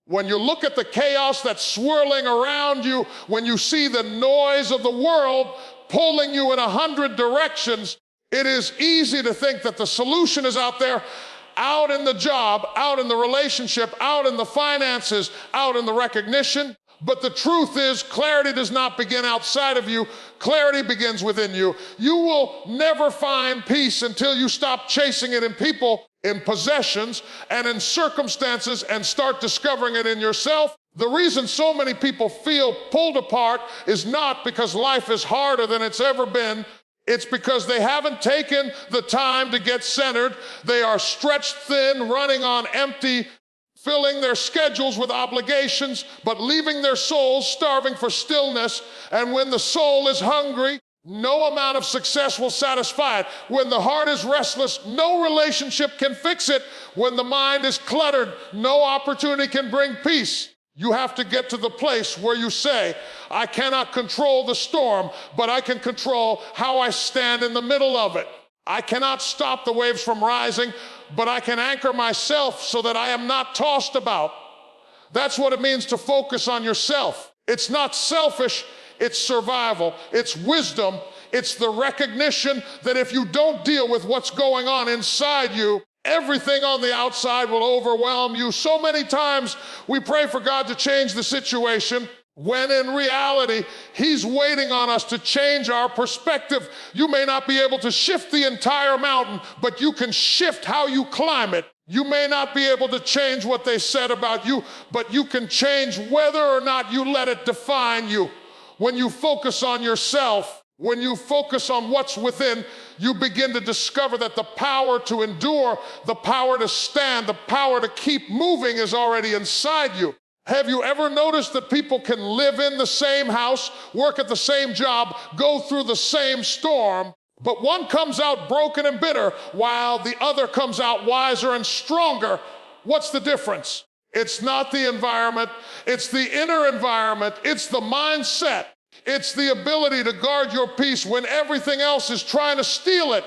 When you look at the chaos that's swirling around you, when you see the noise of the world pulling you in 100 directions, it is easy to think that the solution is out there, out in the job, out in the relationship, out in the finances, out in the recognition. But the truth is, clarity does not begin outside of you. Clarity begins within you. You will never find peace until you stop chasing it in people, in possessions, and in circumstances, and start discovering it in yourself. The reason so many people feel pulled apart is not because life is harder than it's ever been. It's because they haven't taken the time to get centered. They are stretched thin, running on empty, filling their schedules with obligations, but leaving their souls starving for stillness. And when the soul is hungry, no amount of success will satisfy it. When the heart is restless, no relationship can fix it. When the mind is cluttered, no opportunity can bring peace. You have to get to the place where you say, I cannot control the storm, but I can control how I stand in the middle of it. I cannot stop the waves from rising, but I can anchor myself so that I am not tossed about. That's what it means to focus on yourself. It's not selfish, it's survival, it's wisdom, it's the recognition that if you don't deal with what's going on inside you, everything on the outside will overwhelm you. So many times we pray for God to change the situation, when in reality, He's waiting on us to change our perspective. You may not be able to shift the entire mountain, but you can shift how you climb it. You may not be able to change what they said about you, but you can change whether or not you let it define you. When you focus on yourself, when you focus on what's within, you begin to discover that the power to endure, the power to stand, the power to keep moving is already inside you. Have you ever noticed that people can live in the same house, work at the same job, go through the same storm, but one comes out broken and bitter while the other comes out wiser and stronger? What's the difference? It's not the environment, it's the inner environment, it's the mindset. It's the ability to guard your peace when everything else is trying to steal it.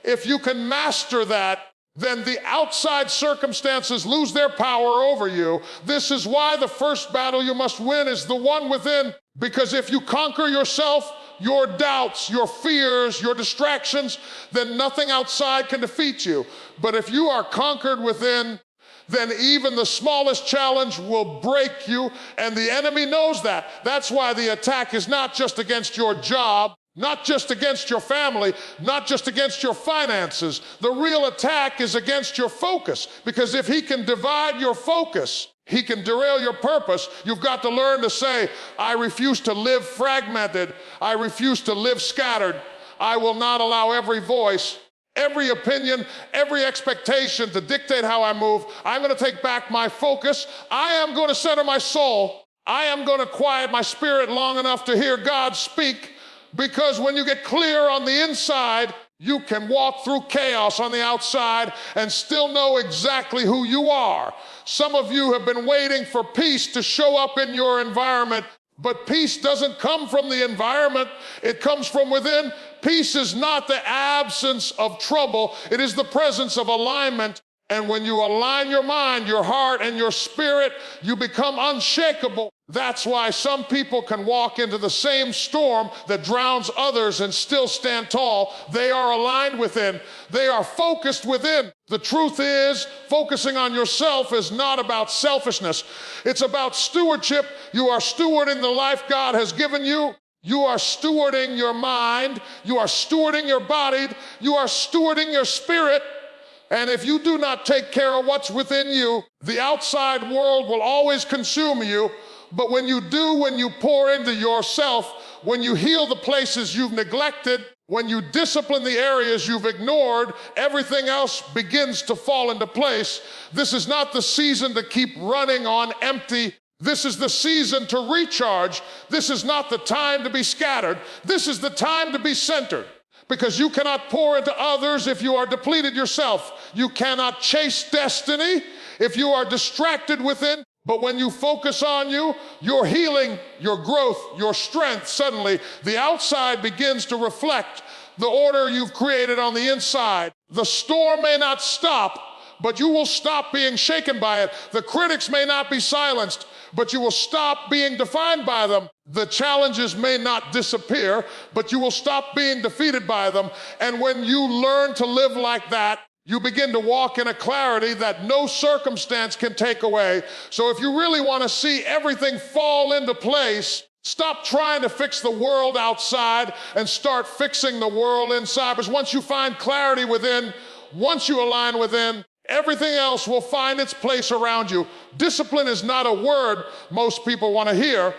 If you can master that, then the outside circumstances lose their power over you. This is why the first battle you must win is the one within, because if you conquer yourself, your doubts, your fears, your distractions, then nothing outside can defeat you. But if you are conquered within, then even the smallest challenge will break you, and the enemy knows that. That's why the attack is not just against your job, not just against your family, not just against your finances. The real attack is against your focus, because if he can divide your focus, he can derail your purpose. You've got to learn to say, I refuse to live fragmented. I refuse to live scattered. I will not allow every voice, every opinion, every expectation to dictate how I move. I'm going to take back my focus. I am going to center my soul. I am going to quiet my spirit long enough to hear God speak, because when you get clear on the inside, you can walk through chaos on the outside and still know exactly who you are. Some of you have been waiting for peace to show up in your environment, but peace doesn't come from the environment. It comes from within. Peace is not the absence of trouble. It is the presence of alignment. And when you align your mind, your heart, and your spirit, you become unshakable. That's why some people can walk into the same storm that drowns others and still stand tall. They are aligned within. They are focused within. The truth is, focusing on yourself is not about selfishness. It's about stewardship. You are stewarding the life God has given you. You are stewarding your mind. You are stewarding your body. You are stewarding your spirit. And if you do not take care of what's within you, the outside world will always consume you. But when you do, when you pour into yourself, when you heal the places you've neglected, when you discipline the areas you've ignored, everything else begins to fall into place. This is not the season to keep running on empty. This is the season to recharge. This is not the time to be scattered. This is the time to be centered. Because you cannot pour into others if you are depleted yourself. You cannot chase destiny if you are distracted within. But when you focus on you, your healing, your growth, your strength, suddenly the outside begins to reflect the order you've created on the inside. The storm may not stop, but you will stop being shaken by it. The critics may not be silenced, but you will stop being defined by them. The challenges may not disappear, but you will stop being defeated by them. And when you learn to live like that, you begin to walk in a clarity that no circumstance can take away. So if you really want to see everything fall into place, stop trying to fix the world outside and start fixing the world inside. Because once you find clarity within, once you align within, everything else will find its place around you. Discipline is not a word most people want to hear.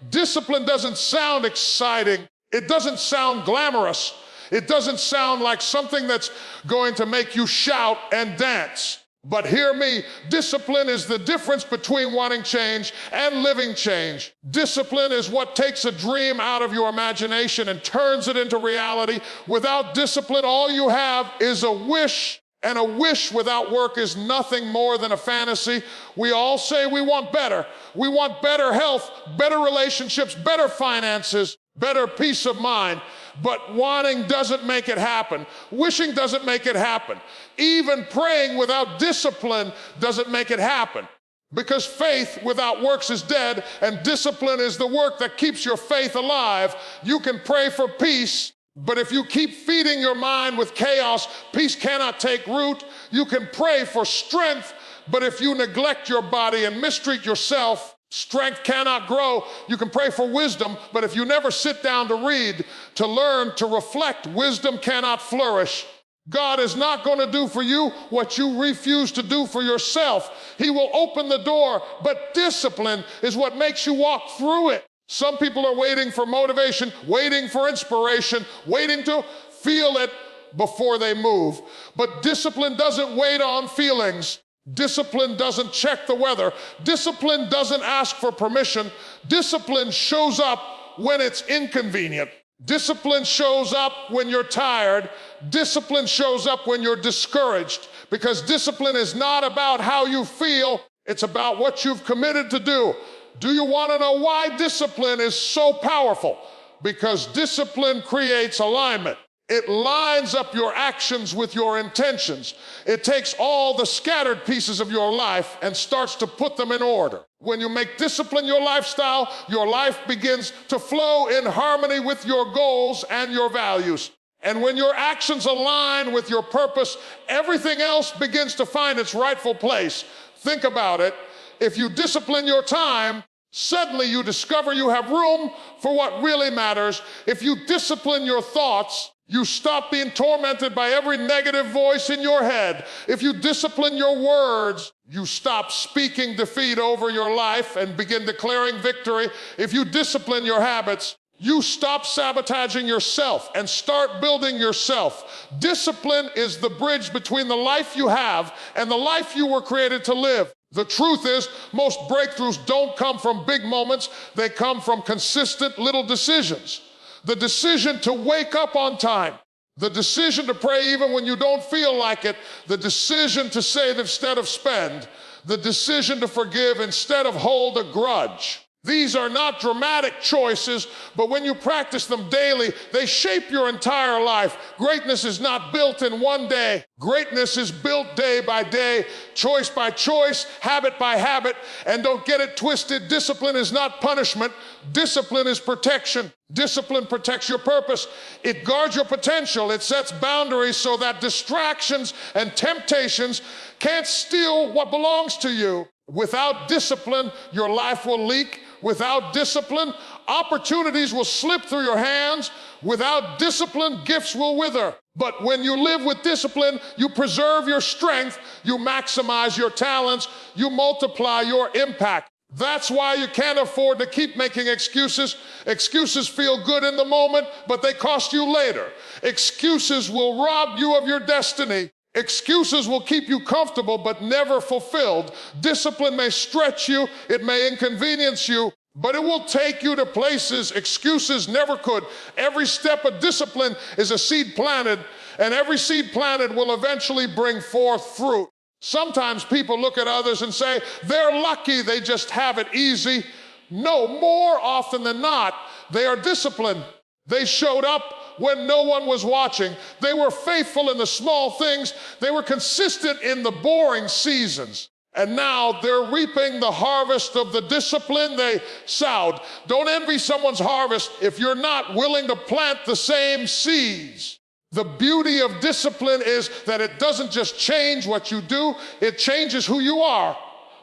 Discipline doesn't sound exciting. It doesn't sound glamorous. It doesn't sound like something that's going to make you shout and dance. But hear me, discipline is the difference between wanting change and living change. Discipline is what takes a dream out of your imagination and turns it into reality. Without discipline, all you have is a wish, and a wish without work is nothing more than a fantasy. We all say we want better. We want better health, better relationships, better finances, better peace of mind. But wanting doesn't make it happen. Wishing doesn't make it happen. Even praying without discipline doesn't make it happen. Because faith without works is dead, and discipline is the work that keeps your faith alive. You can pray for peace, but if you keep feeding your mind with chaos, peace cannot take root. You can pray for strength, but if you neglect your body and mistreat yourself, strength cannot grow. You can pray for wisdom, but if you never sit down to read, to learn, to reflect, wisdom cannot flourish. God is not going to do for you what you refuse to do for yourself. He will open the door, but discipline is what makes you walk through it. Some people are waiting for motivation, waiting for inspiration, waiting to feel it before they move. But discipline doesn't wait on feelings. Discipline doesn't check the weather. Discipline doesn't ask for permission. Discipline shows up when it's inconvenient. Discipline shows up when you're tired. Discipline shows up when you're discouraged. Because discipline is not about how you feel, it's about what you've committed to do. Do you want to know why discipline is so powerful? Because discipline creates alignment. It lines up your actions with your intentions. It takes all the scattered pieces of your life and starts to put them in order. When you make discipline your lifestyle, your life begins to flow in harmony with your goals and your values. And when your actions align with your purpose, everything else begins to find its rightful place. Think about it. If you discipline your time, suddenly you discover you have room for what really matters. If you discipline your thoughts, you stop being tormented by every negative voice in your head. If you discipline your words, you stop speaking defeat over your life and begin declaring victory. If you discipline your habits, you stop sabotaging yourself and start building yourself. Discipline is the bridge between the life you have and the life you were created to live. The truth is, most breakthroughs don't come from big moments. They come from consistent little decisions. The decision to wake up on time, the decision to pray even when you don't feel like it, the decision to save instead of spend, the decision to forgive instead of hold a grudge. These are not dramatic choices, but when you practice them daily, they shape your entire life. Greatness is not built in one day. Greatness is built day by day, choice by choice, habit by habit. And don't get it twisted, discipline is not punishment. Discipline is protection. Discipline protects your purpose. It guards your potential. It sets boundaries so that distractions and temptations can't steal what belongs to you. Without discipline, your life will leak. Without discipline, opportunities will slip through your hands. Without discipline, gifts will wither. But when you live with discipline, you preserve your strength, you maximize your talents, you multiply your impact. That's why you can't afford to keep making excuses. Excuses feel good in the moment, but they cost you later. Excuses will rob you of your destiny. Excuses will keep you comfortable but never fulfilled. Discipline may stretch you, it may inconvenience you, but it will take you to places excuses never could. Every step of discipline is a seed planted, and every seed planted will eventually bring forth fruit. Sometimes people look at others and say, they're lucky, they just have it easy. No, more often than not, they are disciplined. They showed up when no one was watching. They were faithful in the small things. They were consistent in the boring seasons. And now they're reaping the harvest of the discipline they sowed. Don't envy someone's harvest if you're not willing to plant the same seeds. The beauty of discipline is that it doesn't just change what you do, it changes who you are.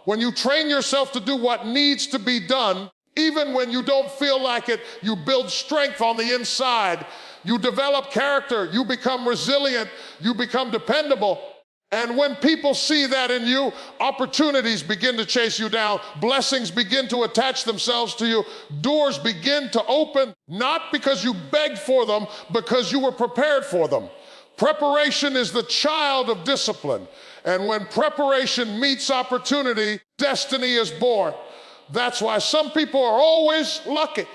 When you train yourself to do what needs to be done, even when you don't feel like it, you build strength on the inside. You develop character, you become resilient, you become dependable. And when people see that in you, opportunities begin to chase you down. Blessings begin to attach themselves to you. Doors begin to open, not because you begged for them, because you were prepared for them. Preparation is the child of discipline. And when preparation meets opportunity, destiny is born. That's why some people are always lucky.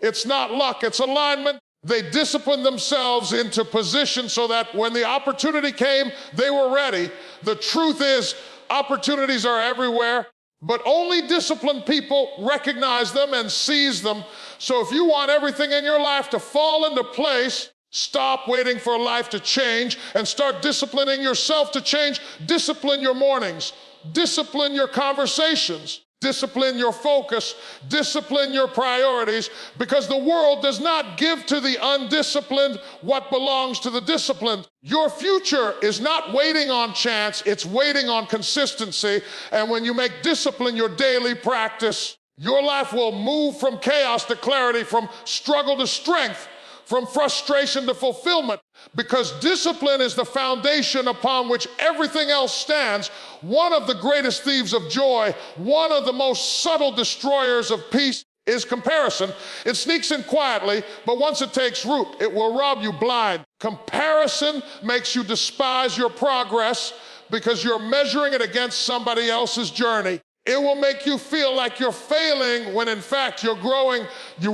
It's not luck, it's alignment. They disciplined themselves into position so that when the opportunity came, they were ready. The truth is, opportunities are everywhere, but only disciplined people recognize them and seize them. So if you want everything in your life to fall into place, stop waiting for life to change and start disciplining yourself to change. Discipline your mornings, discipline your conversations. Discipline your focus, discipline your priorities, because the world does not give to the undisciplined what belongs to the disciplined. Your future is not waiting on chance, it's waiting on consistency. And when you make discipline your daily practice, your life will move from chaos to clarity, from struggle to strength, from frustration to fulfillment, because discipline is the foundation upon which everything else stands. One of the greatest thieves of joy, one of the most subtle destroyers of peace is comparison. It sneaks in quietly, but once it takes root, it will rob you blind. Comparison makes you despise your progress because you're measuring it against somebody else's journey. It will make you feel like you're failing when in fact you're growing. It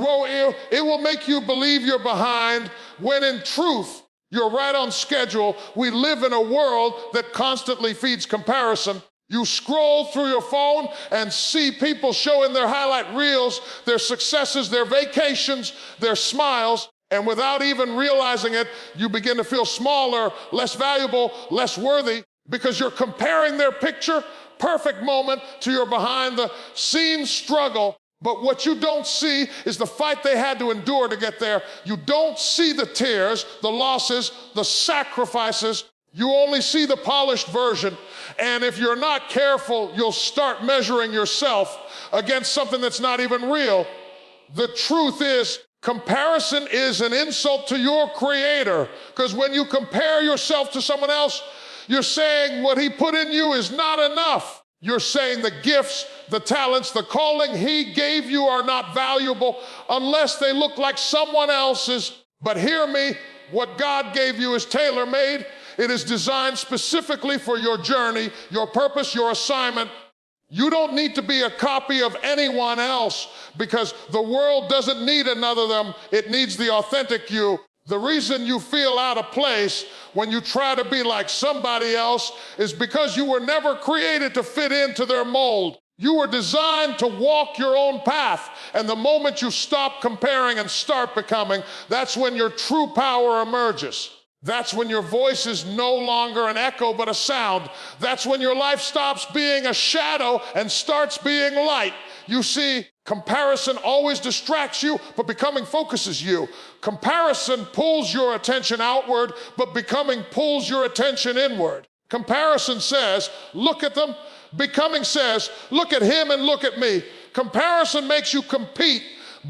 will make you believe you're behind when in truth you're right on schedule. We live in a world that constantly feeds comparison. You scroll through your phone and see people showing their highlight reels, their successes, their vacations, their smiles, and without even realizing it, you begin to feel smaller, less valuable, less worthy, because you're comparing their picture perfect moment to your behind the scenes struggle. But what you don't see is the fight they had to endure to get there. You don't see the tears, the losses, the sacrifices. You only see the polished version. And if you're not careful, you'll start measuring yourself against something that's not even real. The truth is, comparison is an insult to your creator, because when you compare yourself to someone else, you're saying what he put in you is not enough. You're saying the gifts, the talents, the calling he gave you are not valuable unless they look like someone else's. But hear me, what God gave you is tailor-made. It is designed specifically for your journey, your purpose, your assignment. You don't need to be a copy of anyone else, because the world doesn't need another them. It needs the authentic you. The reason you feel out of place when you try to be like somebody else is because you were never created to fit into their mold. You were designed to walk your own path. And the moment you stop comparing and start becoming, that's when your true power emerges. That's when your voice is no longer an echo but a sound. That's when your life stops being a shadow and starts being light. You see, comparison always distracts you, but becoming focuses you. Comparison pulls your attention outward, but becoming pulls your attention inward. Comparison says, look at them. Becoming says, look at him and look at me. Comparison makes you compete,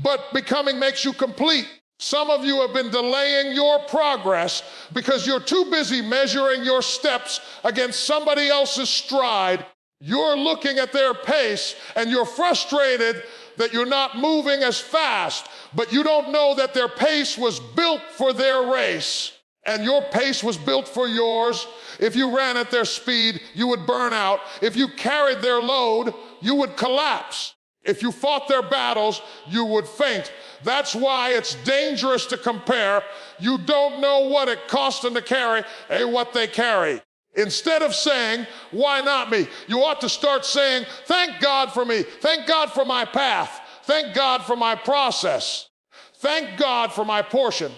but becoming makes you complete. Some of you have been delaying your progress because you're too busy measuring your steps against somebody else's stride. You're looking at their pace and you're frustrated that you're not moving as fast, but you don't know that their pace was built for their race and your pace was built for yours. If you ran at their speed, you would burn out. If you carried their load, you would collapse. If you fought their battles, you would faint. That's why it's dangerous to compare. You don't know what it cost them to carry and what they carry. Instead of saying, why not me? You ought to start saying, thank God for me. Thank God for my path. Thank God for my process. Thank God for my portion.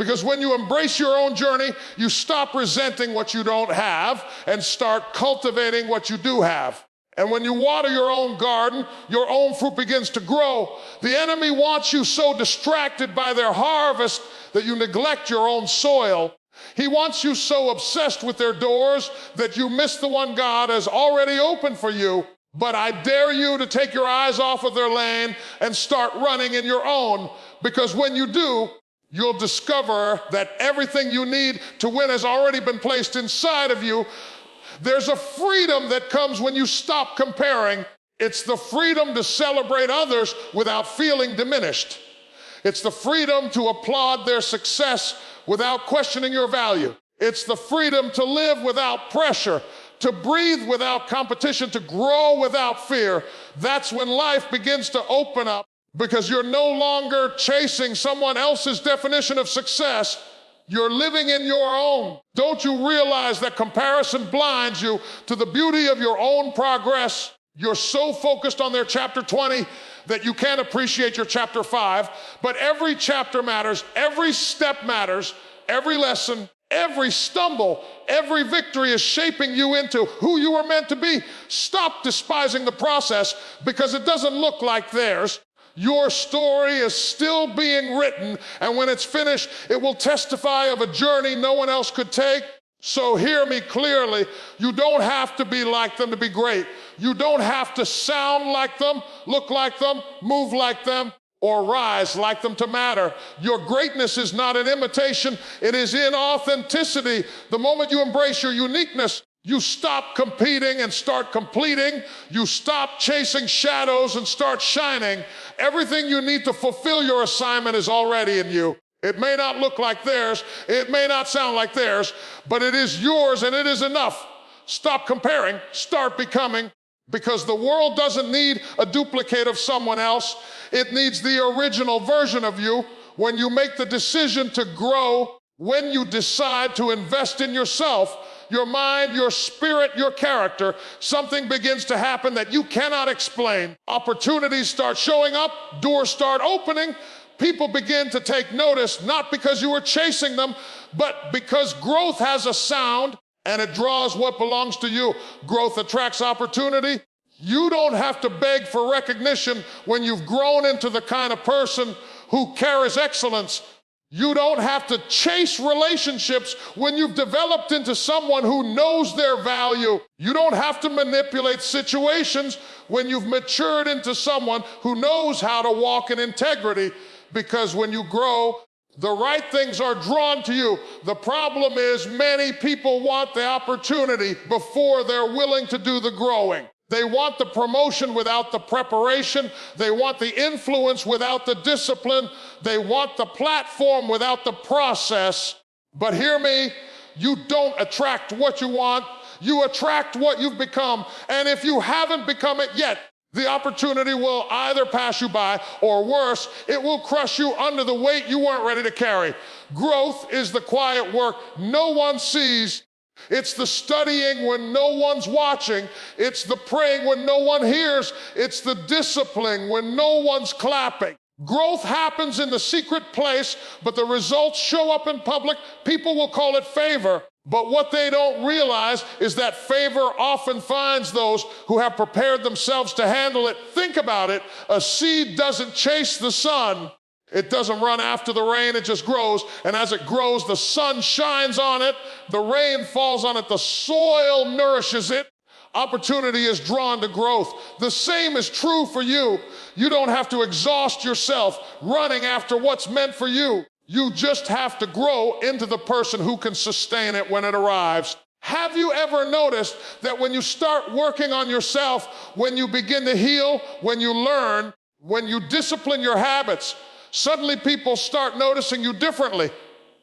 Because when you embrace your own journey, you stop resenting what you don't have and start cultivating what you do have. And when you water your own garden, your own fruit begins to grow. The enemy wants you so distracted by their harvest that you neglect your own soil. He wants you so obsessed with their doors that you miss the one God has already opened for you. But I dare you to take your eyes off of their lane and start running in your own, because when you do, you'll discover that everything you need to win has already been placed inside of you. There's a freedom that comes when you stop comparing. It's the freedom to celebrate others without feeling diminished. It's the freedom to applaud their success without questioning your value. It's the freedom to live without pressure, to breathe without competition, to grow without fear. That's when life begins to open up, because you're no longer chasing someone else's definition of success. You're living in your own. Don't you realize that comparison blinds you to the beauty of your own progress? You're so focused on their chapter 20 that you can't appreciate your chapter 5. But every chapter matters, every step matters, every lesson, every stumble, every victory is shaping you into who you were meant to be. Stop despising the process because it doesn't look like theirs. Your story is still being written, and when it's finished, it will testify of a journey no one else could take. So hear me clearly. You don't have to be like them to be great. You don't have to sound like them, look like them, move like them, or rise like them to matter. Your greatness is not an imitation, it is in authenticity. The moment you embrace your uniqueness, you stop competing and start completing. You stop chasing shadows and start shining. Everything you need to fulfill your assignment is already in you. It may not look like theirs, it may not sound like theirs, but it is yours and it is enough. Stop comparing, start becoming, because the world doesn't need a duplicate of someone else. It needs the original version of you. When you make the decision to grow, when you decide to invest in yourself, your mind, your spirit, your character, something begins to happen that you cannot explain. Opportunities start showing up, doors start opening, people begin to take notice, not because you were chasing them, but because growth has a sound and it draws what belongs to you. Growth attracts opportunity. You don't have to beg for recognition when you've grown into the kind of person who carries excellence. You don't have to chase relationships when you've developed into someone who knows their value. You don't have to manipulate situations when you've matured into someone who knows how to walk in integrity, because when you grow, the right things are drawn to you. The problem is many people want the opportunity before they're willing to do the growing. They want the promotion without the preparation. They want the influence without the discipline. They want the platform without the process. But hear me, you don't attract what you want. You attract what you've become. And if you haven't become it yet, the opportunity will either pass you by, or worse, it will crush you under the weight you weren't ready to carry. Growth is the quiet work no one sees. It's the studying when no one's watching. It's the praying when no one hears. It's the disciplining when no one's clapping. Growth happens in the secret place, but the results show up in public. People will call it favor. But what they don't realize is that favor often finds those who have prepared themselves to handle it. Think about it. A seed doesn't chase the sun. It doesn't run after the rain, it just grows. And as it grows, the sun shines on it, the rain falls on it, the soil nourishes it. Opportunity is drawn to growth. The same is true for you. You don't have to exhaust yourself running after what's meant for you. You just have to grow into the person who can sustain it when it arrives. Have you ever noticed that when you start working on yourself, when you begin to heal, when you learn, when you discipline your habits, suddenly people start noticing you differently?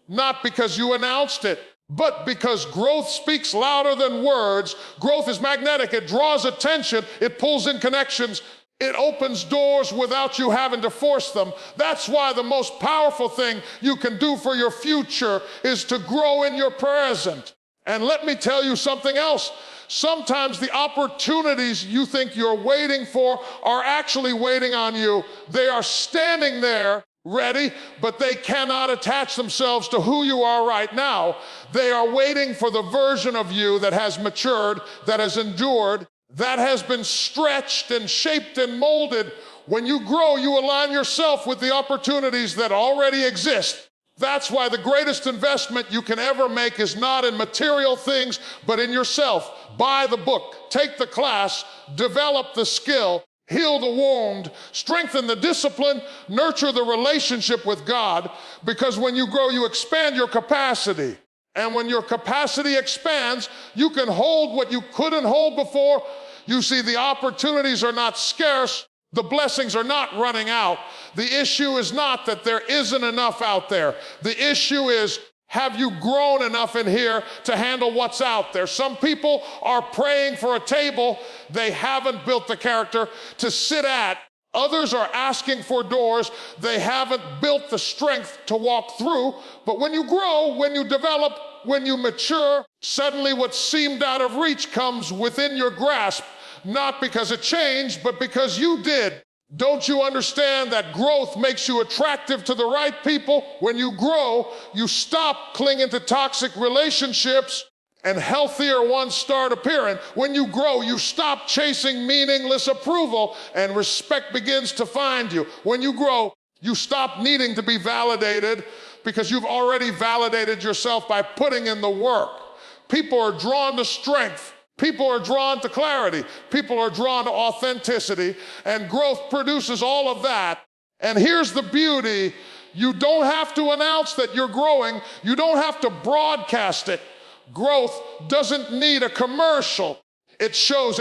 Not because you announced it, but because growth speaks louder than words. Growth is magnetic. It draws attention. It pulls in connections. It opens doors without you having to force them. That's why the most powerful thing you can do for your future is to grow in your present. And let me tell you something else. Sometimes the opportunities you think you're waiting for are actually waiting on you. They are standing there ready, but they cannot attach themselves to who you are right now. They are waiting for the version of you that has matured, that has endured, that has been stretched and shaped and molded. When you grow, you align yourself with the opportunities that already exist. That's why the greatest investment you can ever make is not in material things, but in yourself. Buy the book, take the class, develop the skill, heal the wound, strengthen the discipline, nurture the relationship with God, because when you grow, you expand your capacity. And when your capacity expands, you can hold what you couldn't hold before. You see, the opportunities are not scarce. The blessings are not running out. The issue is not that there isn't enough out there. The issue is, have you grown enough in here to handle what's out there? Some people are praying for a table they haven't built the character to sit at. Others are asking for doors they haven't built the strength to walk through. But when you grow, when you develop, when you mature, suddenly what seemed out of reach comes within your grasp, not because it changed, but because you did. Don't you understand that growth makes you attractive to the right people? When you grow, you stop clinging to toxic relationships and healthier ones start appearing. When you grow, you stop chasing meaningless approval and respect begins to find you. When you grow, you stop needing to be validated because you've already validated yourself by putting in the work. People are drawn to strength. People are drawn to clarity. People are drawn to authenticity, and growth produces all of that. And here's the beauty. You don't have to announce that you're growing. You don't have to broadcast it. Growth doesn't need a commercial. It shows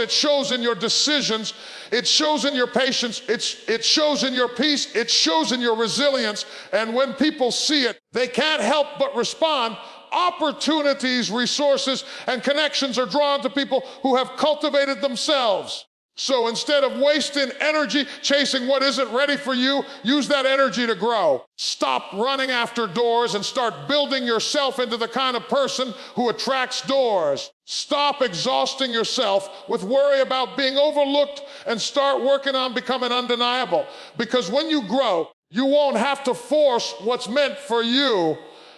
in your decisions. It shows in your patience. It shows in your peace. It shows in your resilience. And when people see it, they can't help but respond. Opportunities, resources, and connections are drawn to people who have cultivated themselves. So instead of wasting energy chasing what isn't ready for you, use that energy to grow. Stop running after doors and start building yourself into the kind of person who attracts doors. Stop exhausting yourself with worry about being overlooked and start working on becoming undeniable. Because when you grow, you won't have to force what's meant for you.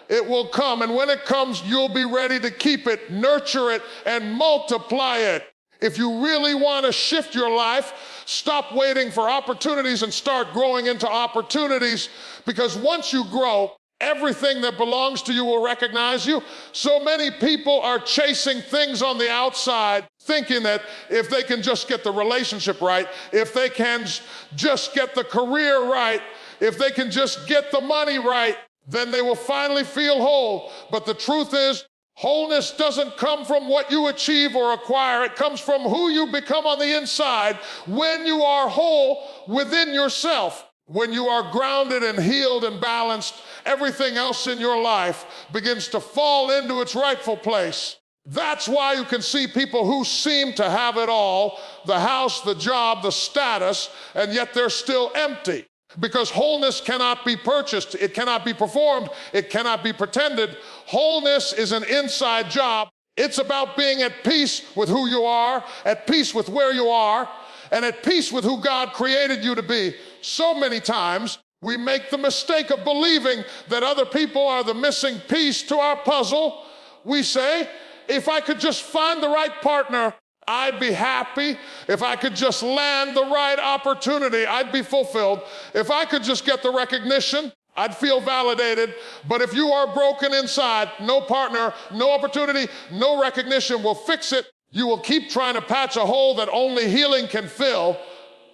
It will come, and when it comes, you'll be ready to keep it, nurture it, and multiply it. If you really want to shift your life, stop waiting for opportunities and start growing into opportunities, because once you grow, everything that belongs to you will recognize you. So many people are chasing things on the outside, thinking that if they can just get the relationship right, if they can just get the career right, if they can just get the money right, then they will finally feel whole. But the truth is, wholeness doesn't come from what you achieve or acquire. It comes from who you become on the inside when you are whole within yourself. When you are grounded and healed and balanced, everything else in your life begins to fall into its rightful place. That's why you can see people who seem to have it all, the house, the job, the status, and yet they're still empty. Because wholeness cannot be purchased, it cannot be performed, it cannot be pretended. Wholeness is an inside job. It's about being at peace with who you are, at peace with where you are, and at peace with who God created you to be. So many times we make the mistake of believing that other people are the missing piece to our puzzle. We say, if I could just find the right partner, I'd be happy. If I could just land the right opportunity, I'd be fulfilled. If I could just get the recognition, I'd feel validated. But if you are broken inside, no partner, no opportunity, no recognition will fix it. You will keep trying to patch a hole that only healing can fill.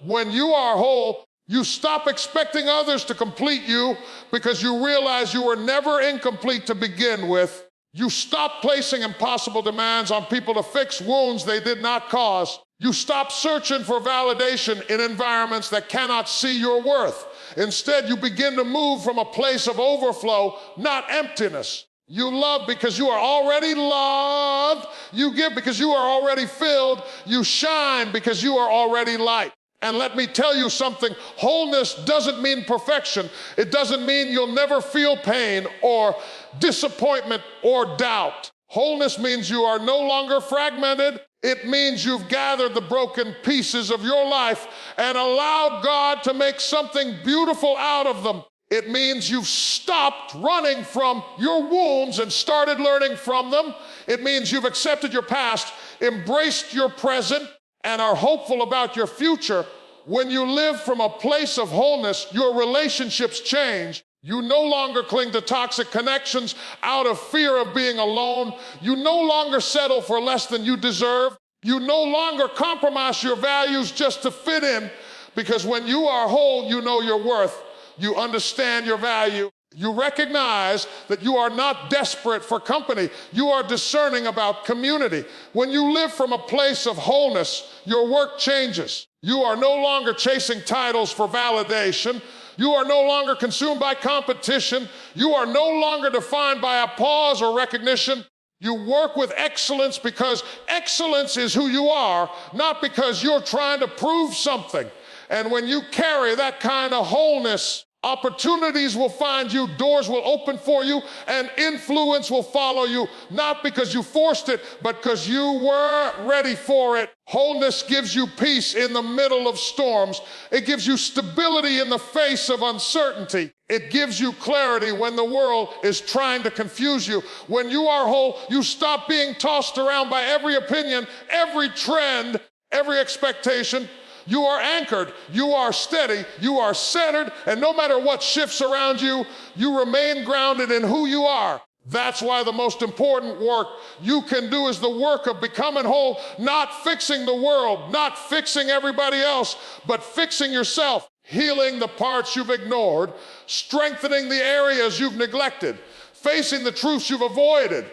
When you are whole, you stop expecting others to complete you because you realize you were never incomplete to begin with. You stop placing impossible demands on people to fix wounds they did not cause. You stop searching for validation in environments that cannot see your worth. Instead, you begin to move from a place of overflow, not emptiness. You love because you are already loved. You give because you are already filled. You shine because you are already light. And let me tell you something, wholeness doesn't mean perfection. It doesn't mean you'll never feel pain or disappointment or doubt. Wholeness means you are no longer fragmented. It means you've gathered the broken pieces of your life and allowed God to make something beautiful out of them. It means you've stopped running from your wounds and started learning from them. It means you've accepted your past, embraced your present, and are hopeful about your future. When you live from a place of wholeness, your relationships change. You no longer cling to toxic connections out of fear of being alone. You no longer settle for less than you deserve. You no longer compromise your values just to fit in, because when you are whole, you know your worth. You understand your value. You recognize that you are not desperate for company. You are discerning about community. When you live from a place of wholeness, your work changes. You are no longer chasing titles for validation. You are no longer consumed by competition. You are no longer defined by applause or recognition. You work with excellence because excellence is who you are, not because you're trying to prove something. And when you carry that kind of wholeness, opportunities will find you, doors will open for you, and influence will follow you, not because you forced it, but because you were ready for it. Wholeness gives you peace in the middle of storms. It gives you stability in the face of uncertainty. It gives you clarity when the world is trying to confuse you. When you are whole, you stop being tossed around by every opinion, every trend, every expectation. You are anchored, you are steady, you are centered, and no matter what shifts around you, you remain grounded in who you are. That's why the most important work you can do is the work of becoming whole, not fixing the world, not fixing everybody else, but fixing yourself, healing the parts you've ignored, strengthening the areas you've neglected, facing the truths you've avoided.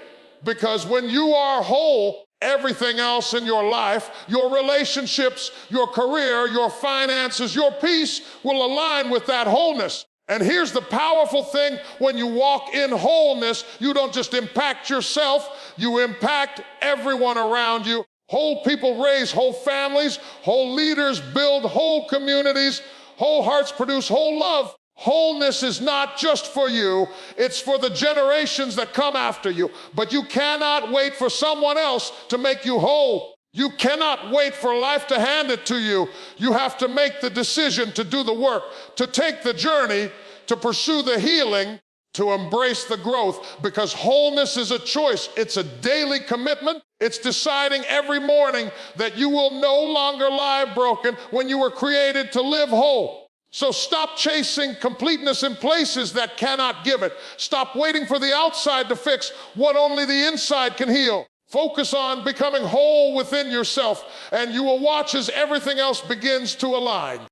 Because when you are whole, everything else in your life, your relationships, your career, your finances, your peace will align with that wholeness. And here's the powerful thing: when you walk in wholeness, you don't just impact yourself, you impact everyone around you. Whole people raise whole families, whole leaders build whole communities, whole hearts produce whole love. Wholeness is not just for you, it's for the generations that come after you. But you cannot wait for someone else to make you whole. You cannot wait for life to hand it to you. You have to make the decision to do the work, to take the journey, to pursue the healing, to embrace the growth, because wholeness is a choice. It's a daily commitment. It's deciding every morning that you will no longer lie broken when you were created to live whole. So stop chasing completeness in places that cannot give it. Stop waiting for the outside to fix what only the inside can heal. Focus on becoming whole within yourself, and you will watch as everything else begins to align.